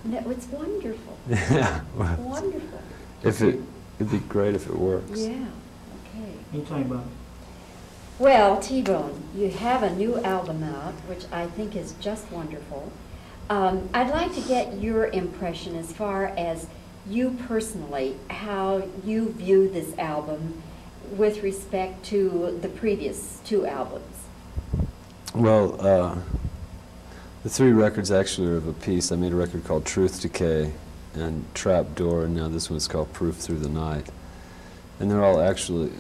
No, it's wonderful. Yeah. Well, Wonderful. it'd be great if it works. Yeah, okay. You talking about? Well, T-Bone, you have a new album out, which I think is just wonderful. I'd like to get your impression as far as you personally, how you view this album with respect to the previous two albums. Well, the three records actually are of a piece. I made a record called Truth Decay and Trapdoor, and now this one's called Proof Through the Night. And they're all actually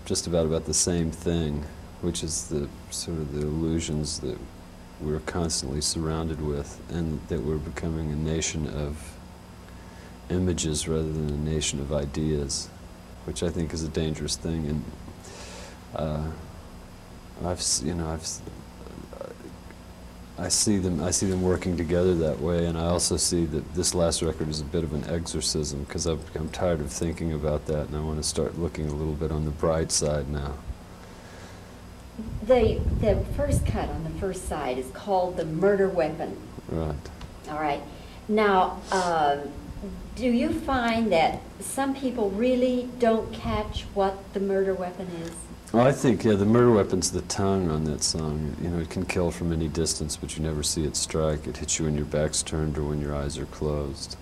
just about the same thing, which is the sort of the illusions that we're constantly surrounded with, and that we're becoming a nation of images rather than a nation of ideas, which I think is a dangerous thing. And I see them working together that way, and I also see that this last record is a bit of an exorcism, because I'm tired of thinking about that, and I want to start looking a little bit on the bright side now. The first cut on the first side is called The Murder Weapon. Right. All right. Now, do you find that some people really don't catch what the murder weapon is? Well, I think, yeah, the murder weapon's the tongue on that song. You know, it can kill from any distance, but you never see it strike. It hits you when your back's turned or when your eyes are closed.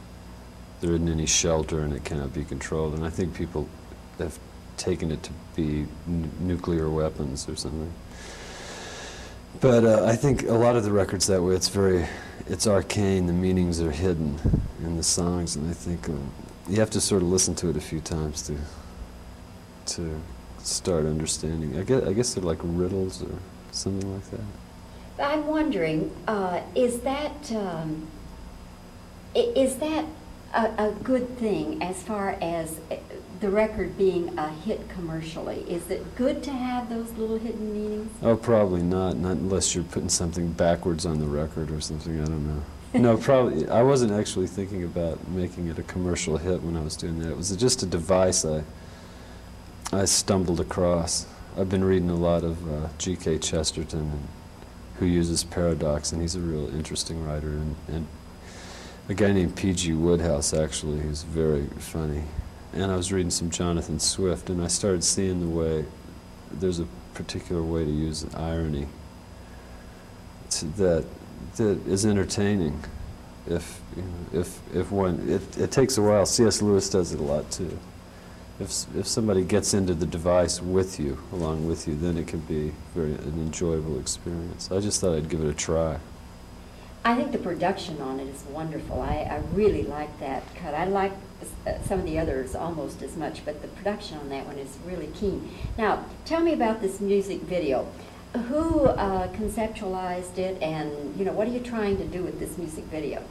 There isn't any shelter, and it cannot be controlled. And I think people have taken it to be nuclear weapons or something. But I think a lot of the records that way, it's arcane. The meanings are hidden in the songs, and I think you have to sort of listen to it a few times to start understanding. I guess they're like riddles or something like that. I'm wondering, is that a good thing as far as the record being a hit commercially? Is it good to have those little hidden meanings? Oh, probably not unless you're putting something backwards on the record or something, I don't know. No, probably, I wasn't actually thinking about making it a commercial hit when I was doing that. It was just a device I stumbled across. I've been reading a lot of G.K. Chesterton, who uses paradox, and he's a real interesting writer, and a guy named P.G. Woodhouse, actually, who's very funny. And I was reading some Jonathan Swift, and I started seeing the way, there's a particular way to use irony that is entertaining. If one, it takes a while. C.S. Lewis does it a lot too. If somebody gets into the device with you, along with you, then it can be an enjoyable experience. I just thought I'd give it a try. I think the production on it is wonderful. I really like that cut. I like some of the others almost as much, but the production on that one is really keen. Now, tell me about this music video. Who conceptualized it, and what are you trying to do with this music video?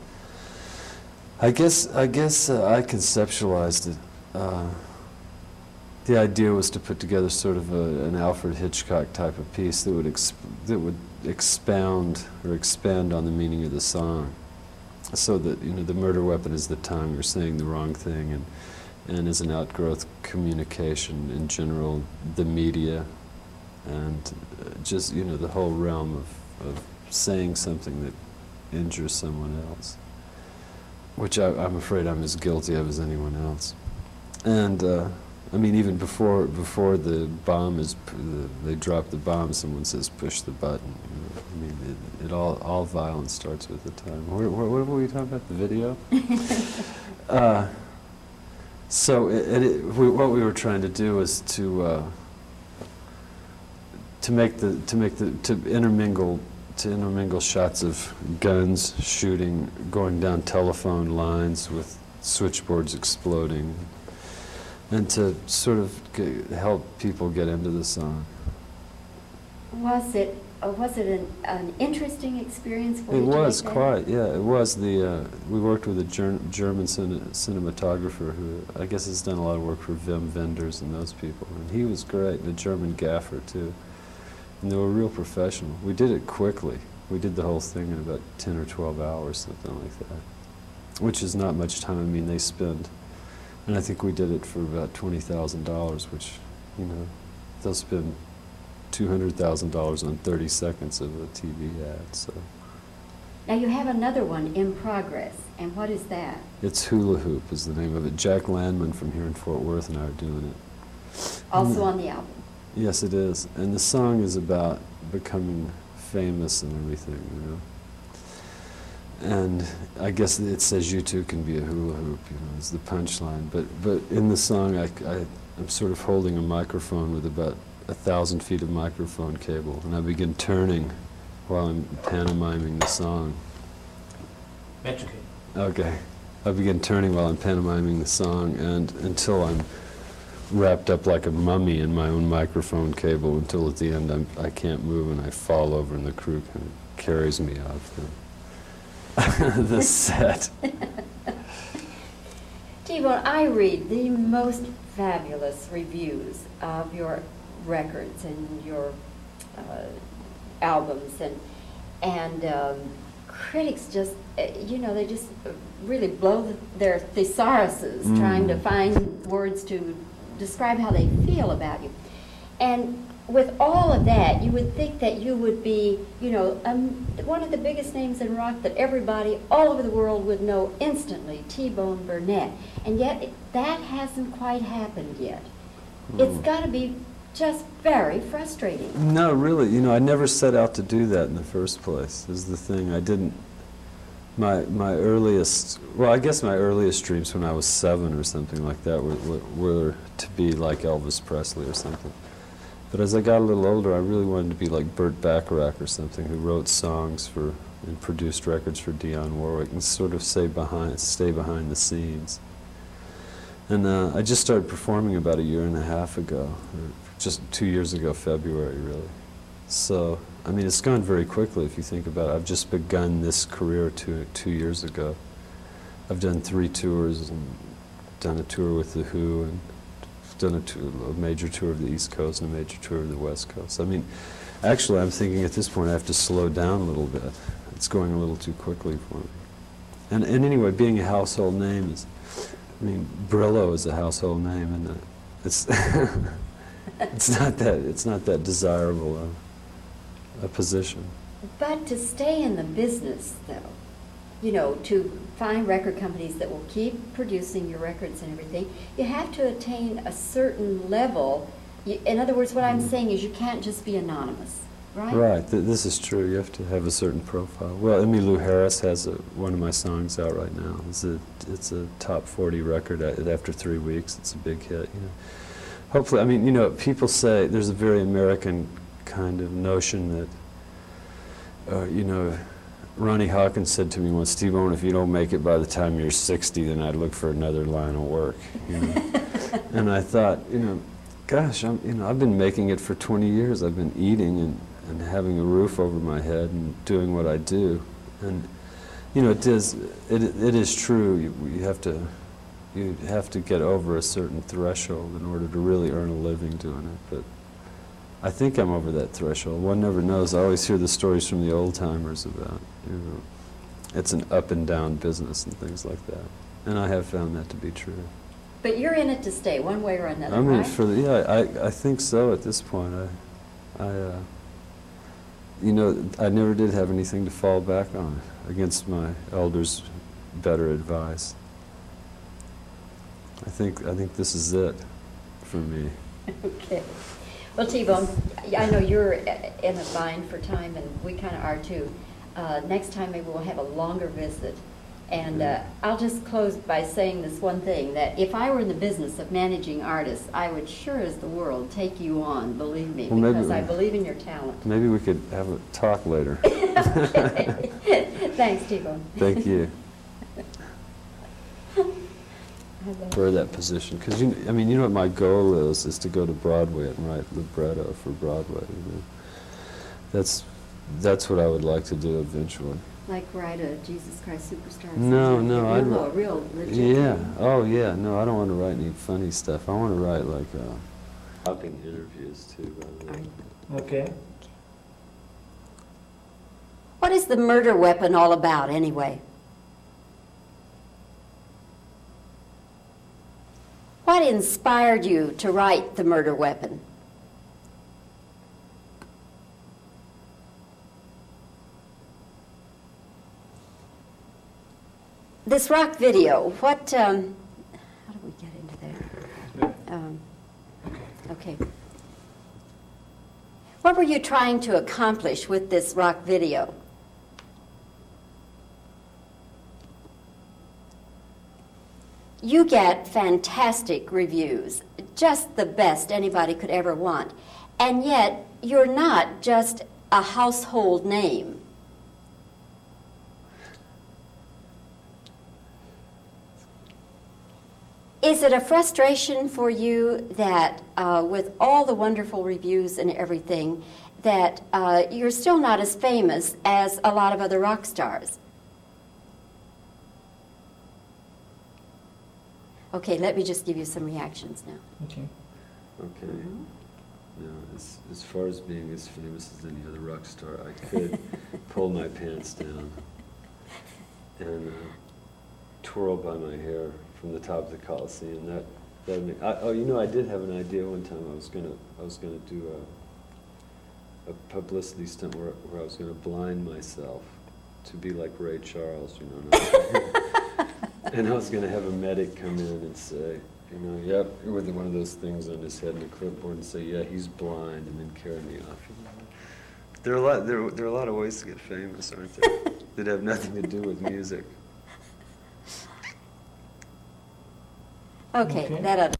I guess I conceptualized it. The idea was to put together sort of an Alfred Hitchcock type of piece that would expound or expand on the meaning of the song, so that the murder weapon is the tongue, or saying the wrong thing, and as an outgrowth communication in general, the media, and just the whole realm of saying something that injures someone else, which I'm afraid I'm as guilty of as anyone else. And I mean, even before the bomb they drop the bomb, someone says push the button. I mean, it all violence starts with the tongue. What were we talking about? The video. So what we were trying to do was to intermingle shots of guns shooting, going down telephone lines with switchboards exploding, and to sort of help people get into the song. Was it an interesting experience for you? It was quite, yeah. It was. We worked with a German cinematographer who I guess has done a lot of work for Wim Wenders and those people, and he was great, and a German gaffer too. And they were real professional. We did it quickly. We did the whole thing in about 10 or 12 hours, something like that, which is not much time. I mean, they spend. And I think we did it for about $20,000, which, they'll spend $200,000 on 30 seconds of a TV ad. So. Now you have another one in progress. And what is that? It's Hula Hoop is the name of it. Jack Landman from here in Fort Worth and I are doing it. Also on the album. Yes, it is. And the song is about becoming famous and everything, you know. And I guess it says you too can be a hula hoop, you know, is the punchline. But in the song, I'm sort of holding a microphone with about 1,000 feet of microphone cable, and I begin turning while I'm pantomiming the song. Metric. Okay. I begin turning while I'm pantomiming the song, and until I'm wrapped up like a mummy in my own microphone cable, until at the end I can't move and I fall over and the crew kind of carries me off the set. T-Bone, I read the most fabulous reviews of your records and your albums, and critics just, you know, they just really blow their thesauruses trying to find words to describe how they feel about you. And with all of that, you would think that you would be, you know, one of the biggest names in rock that everybody all over the world would know instantly, T-Bone Burnett. And yet, that hasn't quite happened yet. It's got to be just very frustrating. No, really, you know, I never set out to do that in the first place, is the thing. I didn't, my earliest, well, I guess my earliest dreams when I was 7 or something like that were to be like Elvis Presley or something. But as I got a little older, I really wanted to be like Burt Bacharach or something, who wrote songs for and produced records for Dionne Warwick and sort of stay behind the scenes. And I just started performing about 1.5 years ago, or just 2 years ago, February, really. So, I mean, it's gone very quickly if you think about it. I've just begun this career 2 years ago. I've done 3 tours and done a tour with The Who, and done a major tour of the East Coast and a major tour of the West Coast. I mean, actually, I'm thinking at this point I have to slow down a little bit. It's going a little too quickly for me. And anyway, being a household name is, I mean, Brillo is a household name, and it's it's not that desirable a position. But to stay in the business, though, you know, to find record companies that will keep producing your records and everything, you have to attain a certain level. In other words, what I'm saying is you can't just be anonymous, right? Right. This is true. You have to have a certain profile. Well, Emmylou Harris has one of my songs out right now. It's a top 40 record after 3 weeks. It's a big hit, you know. Hopefully, I mean, you know, people say there's a very American kind of notion that, you know, Ronnie Hawkins said to me once, T-Bone, if you don't make it by the time you're 60, then I'd look for another line of work, you know. And I thought, you know, gosh, I've been making it for 20 years. I've been eating and having a roof over my head and doing what I do. And, you know, it is true. You have to get over a certain threshold in order to really earn a living doing it. But I think I'm over that threshold. One never knows. I always hear the stories from the old timers about, you know, it's an up and down business and things like that. And I have found that to be true. But you're in it to stay, one way or another, I'm in right? it for I think so at this point. You know, I never did have anything to fall back on against my elders' better advice. I think this is it for me. Okay. Well, T-Bone, I know you're in a bind for time, and we kind of are too. Next time maybe we'll have a longer visit. And I'll just close by saying this one thing, that if I were in the business of managing artists, I would sure as the world take you on, believe me, Well, because I believe in your talent. Maybe we could have a talk later. Okay. Thanks, T-Bone. Thank you for that position. Because, you know what my goal is to go to Broadway and write libretto for Broadway. You know? That's what I would like to do eventually. Like write a Jesus Christ Superstar. or No, something. no, a real legit. Yeah. Oh, yeah. No, I don't want to write any funny stuff. I want to write like talking interviews too. By the way. Okay. What is the murder weapon all about, anyway? What inspired you to write The Murder Weapon? this rock video, what, how do we get into that? Okay. What were you trying to accomplish with this rock video? You get fantastic reviews, just the best anybody could ever want. And yet, you're not just a household name. Is it a frustration for you that with all the wonderful reviews and everything, that you're still not as famous as a lot of other rock stars? Okay, let me just give you some reactions now. Okay. Okay. Now, as far as being as famous as any other rock star, I could pull my pants down and twirl by my hair from the top of the Coliseum. I did have an idea one time. I was gonna do a publicity stunt where I was gonna blind myself to be like Ray Charles, you know. And I was gonna have a medic come in and say, you know, yep, with one of those things on his head and a clipboard, and say, yeah, he's blind, and then carry me off. There are a lot of ways to get famous, aren't there? That have nothing to do with music. Okay, Okay. that ought